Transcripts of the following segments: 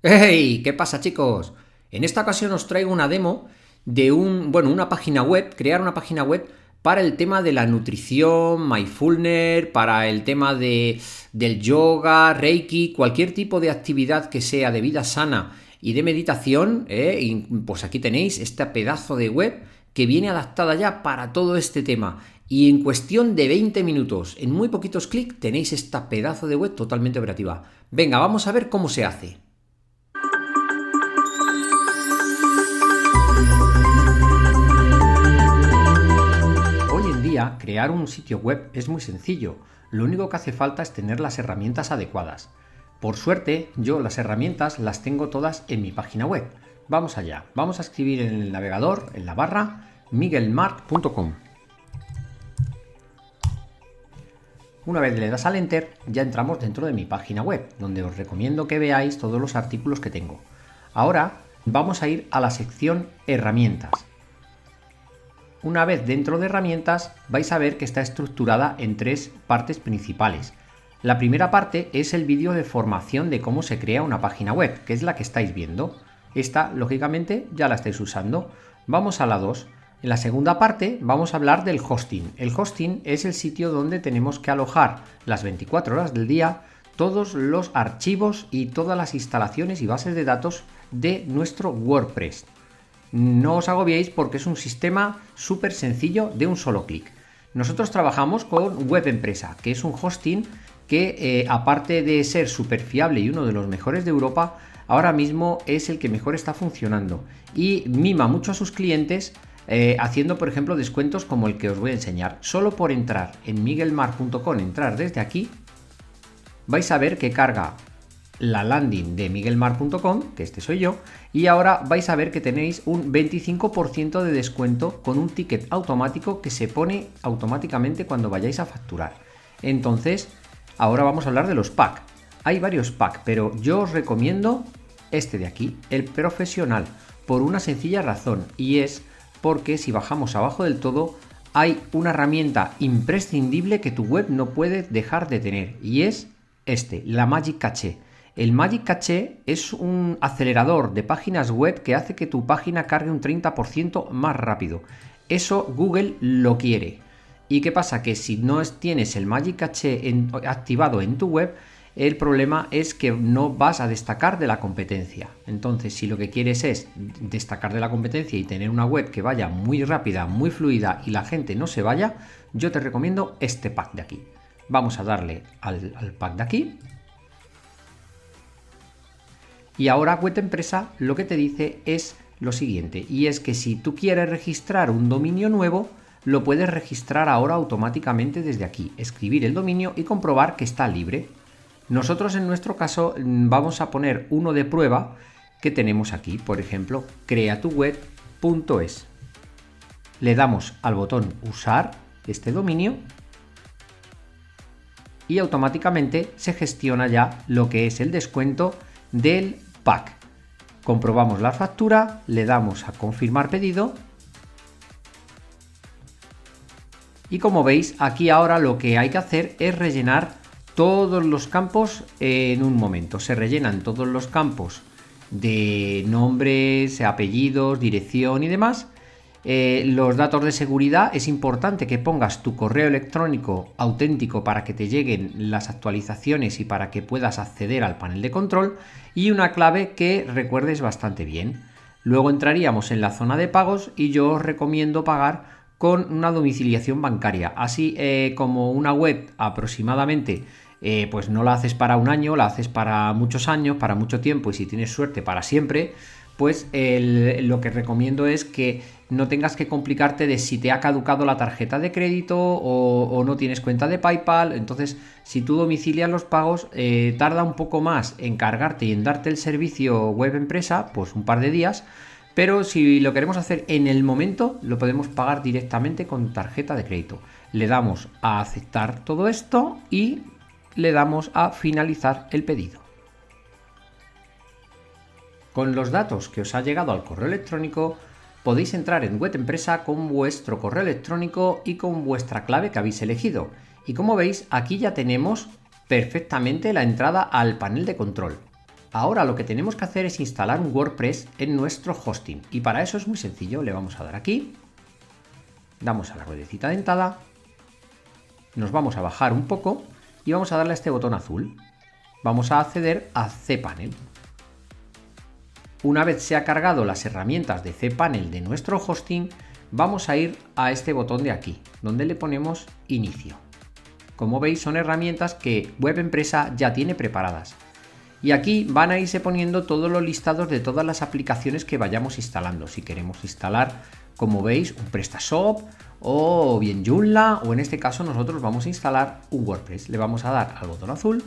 ¡Hey! ¿Qué pasa, chicos? En esta ocasión os traigo una demo de una página web, crear una página web para el tema de la nutrición, mindfulness, para el tema del yoga, reiki, cualquier tipo de actividad que sea de vida sana y de meditación, y pues aquí tenéis este pedazo de web que viene adaptada ya para todo este tema. Y en cuestión de 20 minutos, en muy poquitos clics, tenéis esta pedazo de web totalmente operativa. Venga, vamos a ver cómo se hace. Hoy en día, crear un sitio web es muy sencillo. Lo único que hace falta es tener las herramientas adecuadas. Por suerte, yo las herramientas las tengo todas en mi página web. Vamos allá. Vamos a escribir en el navegador, en la barra, miguelmarc.com. Una vez le das al Enter, ya entramos dentro de mi página web, donde os recomiendo que veáis todos los artículos que tengo. Ahora vamos a ir a la sección Herramientas. Una vez dentro de herramientas, vais a ver que está estructurada en tres partes principales. La primera parte es el vídeo de formación de cómo se crea una página web, que es la que estáis viendo. Esta, lógicamente, ya la estáis usando. Vamos a la 2. En la segunda parte vamos a hablar del hosting. El hosting es el sitio donde tenemos que alojar las 24 horas del día todos los archivos y todas las instalaciones y bases de datos de nuestro WordPress. No os agobiéis porque es un sistema súper sencillo de un solo clic. Nosotros trabajamos con Web Empresa, que es un hosting que aparte de ser súper fiable y uno de los mejores de Europa, ahora mismo es el que mejor está funcionando y mima mucho a sus clientes haciendo, por ejemplo, descuentos como el que os voy a enseñar. Solo por entrar en miguelmarc.com, entrar desde aquí, vais a ver que carga la landing de miguelmarc.com, que este soy yo, y ahora vais a ver que tenéis un 25% de descuento con un ticket automático que se pone automáticamente cuando vayáis a facturar. Entonces, ahora vamos a hablar de los packs. Hay varios packs, pero yo os recomiendo este de aquí, el profesional, por una sencilla razón, y es porque si bajamos abajo del todo, hay una herramienta imprescindible que tu web no puede dejar de tener, y es la Magic Caché. El Magic Caché es un acelerador de páginas web que hace que tu página cargue un 30% más rápido. Eso Google lo quiere. ¿Y qué pasa? Que si no tienes el Magic Caché activado en tu web, el problema es que no vas a destacar de la competencia. Entonces, si lo que quieres es destacar de la competencia y tener una web que vaya muy rápida, muy fluida y la gente no se vaya, yo te recomiendo este pack de aquí. Vamos a darle al pack de aquí. Y ahora Web Empresa lo que te dice es lo siguiente, y es que si tú quieres registrar un dominio nuevo, lo puedes registrar ahora automáticamente desde aquí, escribir el dominio y comprobar que está libre. Nosotros en nuestro caso vamos a poner uno de prueba que tenemos aquí, por ejemplo, creatuweb.es. Le damos al botón usar este dominio y automáticamente se gestiona ya lo que es el descuento del pack. Comprobamos la factura, le damos a confirmar pedido y como veis aquí ahora lo que hay que hacer es rellenar todos los campos en un momento. Se rellenan todos los campos de nombres, apellidos, dirección y demás. Los datos de seguridad, es importante que pongas tu correo electrónico auténtico para que te lleguen las actualizaciones y para que puedas acceder al panel de control, y una clave que recuerdes bastante bien. Luego entraríamos en la zona de pagos y yo os recomiendo pagar con una domiciliación bancaria, así como una web aproximadamente pues no la haces para un año, la haces para muchos años, para mucho tiempo y si tienes suerte para siempre. Pues lo que recomiendo es que no tengas que complicarte de si te ha caducado la tarjeta de crédito o no tienes cuenta de PayPal. Entonces, si tú domicilias los pagos, tarda un poco más en cargarte y en darte el servicio Web Empresa, pues un par de días. Pero si lo queremos hacer en el momento, lo podemos pagar directamente con tarjeta de crédito. Le damos a aceptar todo esto y le damos a finalizar el pedido. Con los datos que os ha llegado al correo electrónico, podéis entrar en Web Empresa con vuestro correo electrónico y con vuestra clave que habéis elegido. Y como veis, aquí ya tenemos perfectamente la entrada al panel de control. Ahora lo que tenemos que hacer es instalar un WordPress en nuestro hosting y para eso es muy sencillo. Le vamos a dar aquí, damos a la ruedecita dentada, nos vamos a bajar un poco y vamos a darle a este botón azul. Vamos a acceder a cPanel. Una vez se ha cargado las herramientas de cPanel de nuestro hosting, vamos a ir a este botón de aquí, donde le ponemos inicio. Como veis, son herramientas que Web Empresa ya tiene preparadas. Y aquí van a irse poniendo todos los listados de todas las aplicaciones que vayamos instalando. Si queremos instalar, como veis, un PrestaShop o bien Joomla, o en este caso nosotros vamos a instalar un WordPress. Le vamos a dar al botón azul.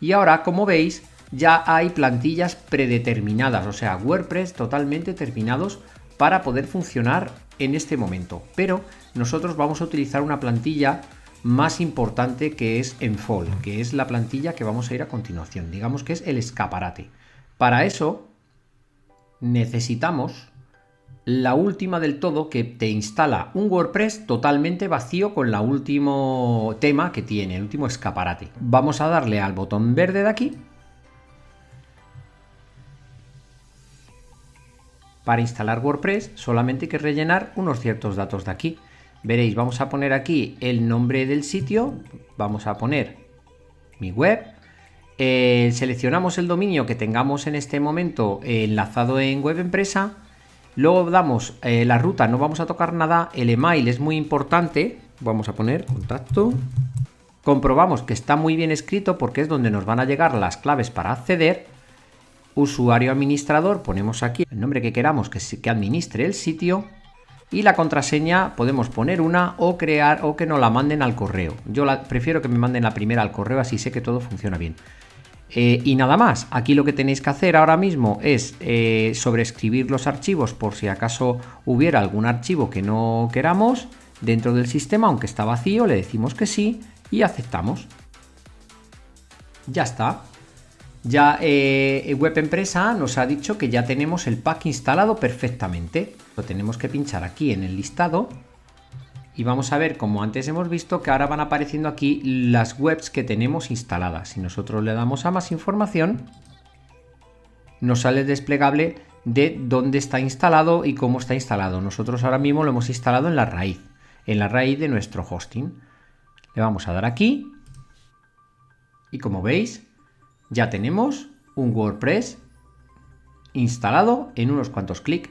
Y ahora, como veis, ya hay plantillas predeterminadas, o sea, WordPress totalmente terminados para poder funcionar en este momento. Pero nosotros vamos a utilizar una plantilla más importante que es Enfold, que es la plantilla que vamos a ir a continuación. Digamos que es el escaparate. Para eso necesitamos la última del todo, que te instala un WordPress totalmente vacío con la último tema que tiene, el último escaparate. Vamos a darle al botón verde de aquí. Para instalar WordPress solamente hay que rellenar unos ciertos datos de aquí. Veréis, vamos a poner aquí el nombre del sitio, vamos a poner mi web, seleccionamos el dominio que tengamos en este momento enlazado en Web Empresa, luego damos la ruta, no vamos a tocar nada, el email es muy importante, vamos a poner contacto, comprobamos que está muy bien escrito porque es donde nos van a llegar las claves para acceder, usuario administrador, ponemos aquí el nombre que queramos que administre el sitio. Y la contraseña podemos poner una o crear o que nos la manden al correo. Yo prefiero que me manden la primera al correo, así sé que todo funciona bien. Y nada más, aquí lo que tenéis que hacer ahora mismo es sobreescribir los archivos por si acaso hubiera algún archivo que no queramos dentro del sistema, aunque está vacío, le decimos que sí y aceptamos. Ya está. Ya Web Empresa nos ha dicho que ya tenemos el pack instalado perfectamente. Lo tenemos que pinchar aquí en el listado y vamos a ver, como antes hemos visto, que ahora van apareciendo aquí las webs que tenemos instaladas. Si nosotros le damos a más información, nos sale el desplegable de dónde está instalado y cómo está instalado. Nosotros ahora mismo lo hemos instalado en la raíz de nuestro hosting. Le vamos a dar aquí y como veis, ya tenemos un WordPress instalado en unos cuantos clics.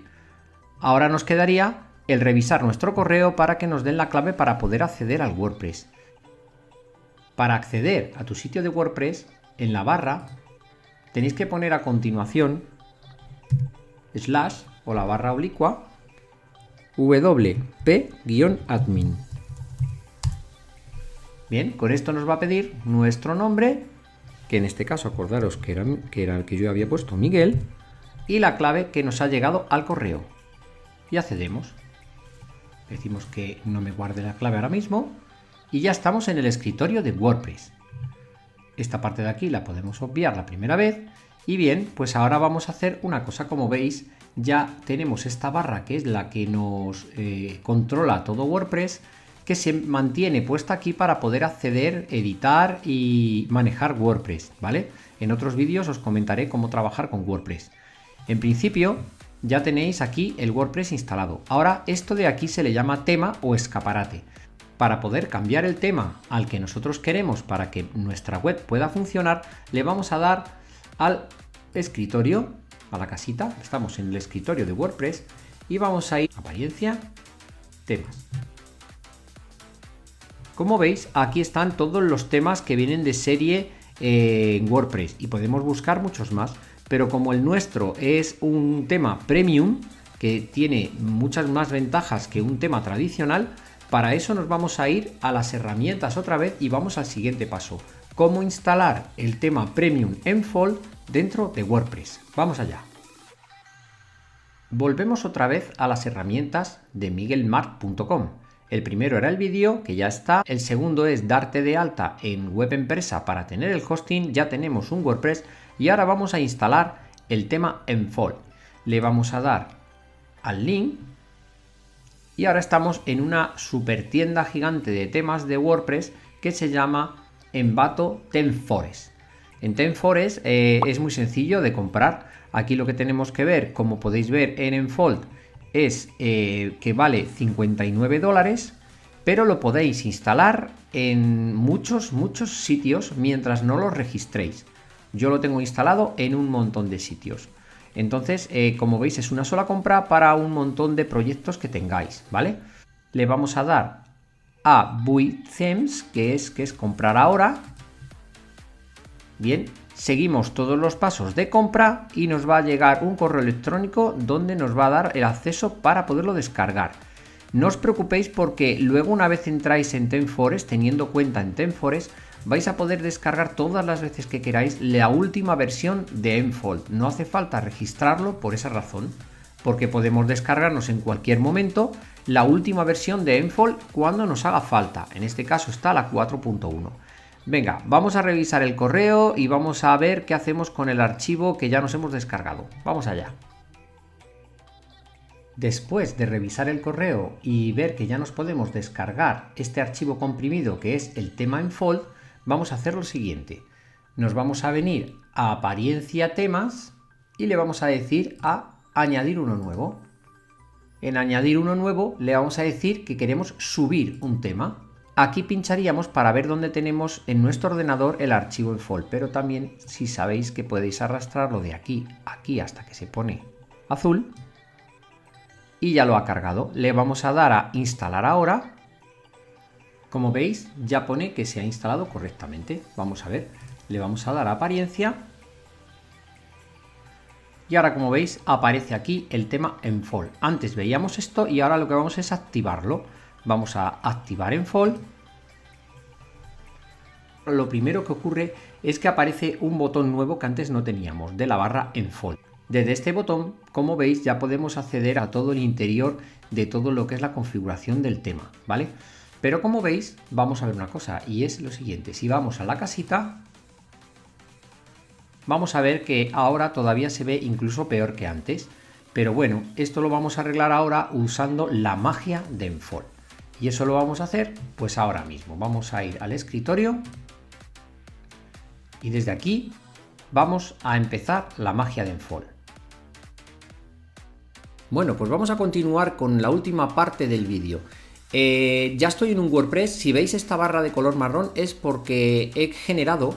Ahora nos quedaría el revisar nuestro correo para que nos den la clave para poder acceder al WordPress. Para acceder a tu sitio de WordPress, en la barra tenéis que poner a continuación / o la barra oblicua wp-admin. Bien, con esto nos va a pedir nuestro nombre, que en este caso acordaros que era el que yo había puesto, Miguel, y la clave que nos ha llegado al correo. Y accedemos. Decimos que no me guarde la clave ahora mismo y ya estamos en el escritorio de WordPress. Esta parte de aquí la podemos obviar la primera vez y bien, pues ahora vamos a hacer una cosa. Como veis, ya tenemos esta barra que es la que nos controla todo WordPress, que se mantiene puesta aquí para poder acceder, editar y manejar WordPress, ¿vale? En otros vídeos os comentaré cómo trabajar con WordPress. En principio ya tenéis aquí el WordPress instalado. Ahora esto de aquí se le llama tema o escaparate. Para poder cambiar el tema al que nosotros queremos para que nuestra web pueda funcionar, le vamos a dar al escritorio, a la casita. Estamos en el escritorio de WordPress y vamos a ir a apariencia, temas. Como veis, aquí están todos los temas que vienen de serie en WordPress y podemos buscar muchos más, pero como el nuestro es un tema premium que tiene muchas más ventajas que un tema tradicional, para eso nos vamos a ir a las herramientas otra vez y vamos al siguiente paso: cómo instalar el tema premium Enfold dentro de WordPress. Vamos allá. Volvemos otra vez a las herramientas de miguelmarc.com. El primero era el vídeo, que ya está. El segundo es darte de alta en Web Empresa para tener el hosting. Ya tenemos un WordPress y ahora vamos a instalar el tema Enfold. Le vamos a dar al link y ahora estamos en una super tienda gigante de temas de WordPress que se llama Envato Theme Forest. En ThemeForest es muy sencillo de comprar. Aquí lo que tenemos que ver, como podéis ver en Enfold, es que vale $59, pero lo podéis instalar en muchos sitios mientras no lo registréis. Yo lo tengo instalado en un montón de sitios. Entonces, como veis, es una sola compra para un montón de proyectos que tengáis, ¿vale? Le vamos a dar a Buy Themes, que es comprar ahora. Bien, seguimos todos los pasos de compra y nos va a llegar un correo electrónico donde nos va a dar el acceso para poderlo descargar. No os preocupéis porque luego, una vez entráis en ThemeForest, teniendo cuenta en ThemeForest, vais a poder descargar todas las veces que queráis la última versión de Enfold. No hace falta registrarlo por esa razón, porque podemos descargarnos en cualquier momento la última versión de Enfold cuando nos haga falta. En este caso está la 4.1. Venga, vamos a revisar el correo y vamos a ver qué hacemos con el archivo que ya nos hemos descargado. Vamos allá. Después de revisar el correo y ver que ya nos podemos descargar este archivo comprimido que es el tema Enfold, vamos a hacer lo siguiente. Nos vamos a venir a apariencia temas y le vamos a decir a añadir uno nuevo. En añadir uno nuevo le vamos a decir que queremos subir un tema. Aquí pincharíamos para ver dónde tenemos en nuestro ordenador el archivo Enfold, pero también si sabéis que podéis arrastrarlo de aquí a aquí hasta que se pone azul. Y ya lo ha cargado. Le vamos a dar a instalar ahora. Como veis, ya pone que se ha instalado correctamente. Vamos a ver. Le vamos a dar a apariencia. Y ahora, como veis, aparece aquí el tema Enfold. Antes veíamos esto y ahora lo que vamos es activarlo. Vamos a activar Enfold. Lo primero que ocurre es que aparece un botón nuevo que antes no teníamos, de la barra Enfold. Desde este botón, como veis, ya podemos acceder a todo el interior de todo lo que es la configuración del tema, ¿vale? Pero como veis, vamos a ver una cosa, y es lo siguiente. Si vamos a la casita, vamos a ver que ahora todavía se ve incluso peor que antes. Pero bueno, esto lo vamos a arreglar ahora usando la magia de Enfold. Y eso lo vamos a hacer pues ahora mismo. Vamos a ir al escritorio y desde aquí vamos a empezar la magia de Enfold. Bueno, pues vamos a continuar con la última parte del vídeo. Ya estoy en un WordPress. Si veis esta barra de color marrón es porque he generado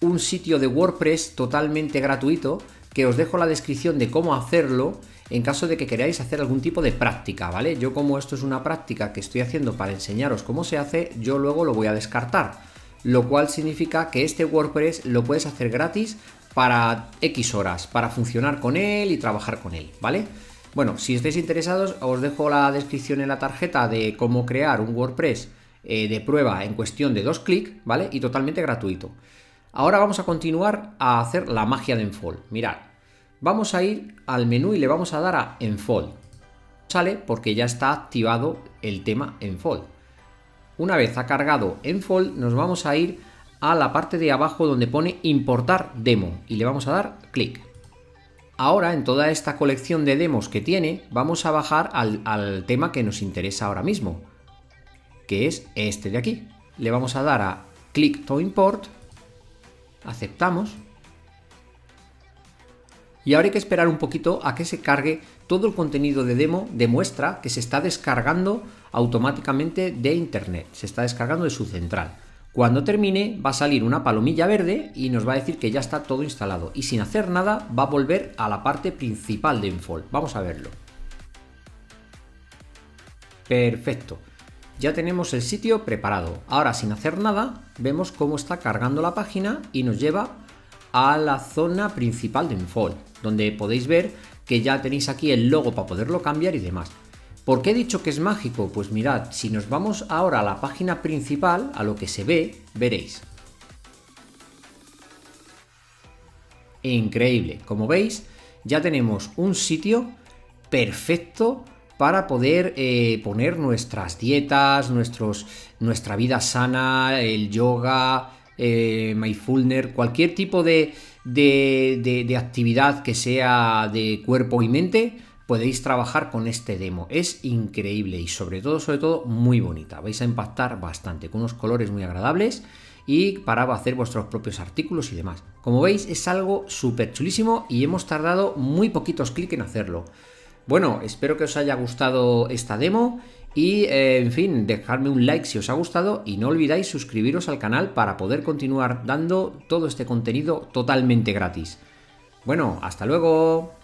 un sitio de WordPress totalmente gratuito, que os dejo la descripción de cómo hacerlo en caso de que queráis hacer algún tipo de práctica, ¿vale? Yo, como esto es una práctica que estoy haciendo para enseñaros cómo se hace, yo luego lo voy a descartar, lo cual significa que este WordPress lo puedes hacer gratis para X horas, para funcionar con él y trabajar con él, ¿vale? Bueno, si estáis interesados, os dejo la descripción en la tarjeta de cómo crear un WordPress de prueba en cuestión de 2 clics, ¿vale? Y totalmente gratuito. Ahora vamos a continuar a hacer la magia de Enfold. Mirad, vamos a ir al menú y le vamos a dar a Enfold. Sale porque ya está activado el tema Enfold. Una vez ha cargado Enfold, nos vamos a ir a la parte de abajo donde pone importar demo y le vamos a dar clic. Ahora, en toda esta colección de demos que tiene, vamos a bajar al tema que nos interesa ahora mismo, que es este de aquí. Le vamos a dar a click to import, aceptamos, y ahora hay que esperar un poquito a que se cargue todo el contenido de demo. Demuestra que se está descargando automáticamente de internet, se está descargando de su central. Cuando termine va a salir una palomilla verde y nos va a decir que ya está todo instalado, y sin hacer nada va a volver a la parte principal de Enfold. Vamos a verlo. Perfecto, ya tenemos el sitio preparado. Ahora, sin hacer nada, vemos cómo está cargando la página y nos lleva a la zona principal de Enfold, donde podéis ver que ya tenéis aquí el logo para poderlo cambiar y demás. ¿Por qué he dicho que es mágico? Pues mirad, si nos vamos ahora a la página principal, a lo que se ve, veréis. Increíble, como veis, ya tenemos un sitio perfecto para poder poner nuestras dietas, nuestra vida sana, el yoga, mindfulness, cualquier tipo de actividad que sea de cuerpo y mente. Podéis trabajar con este demo, es increíble y sobre todo muy bonita. Vais a impactar bastante, con unos colores muy agradables y para hacer vuestros propios artículos y demás. Como veis, es algo súper chulísimo y hemos tardado muy poquitos clics en hacerlo. Bueno, espero que os haya gustado esta demo y, en fin, dejadme un like si os ha gustado y no olvidáis suscribiros al canal para poder continuar dando todo este contenido totalmente gratis. Bueno, hasta luego.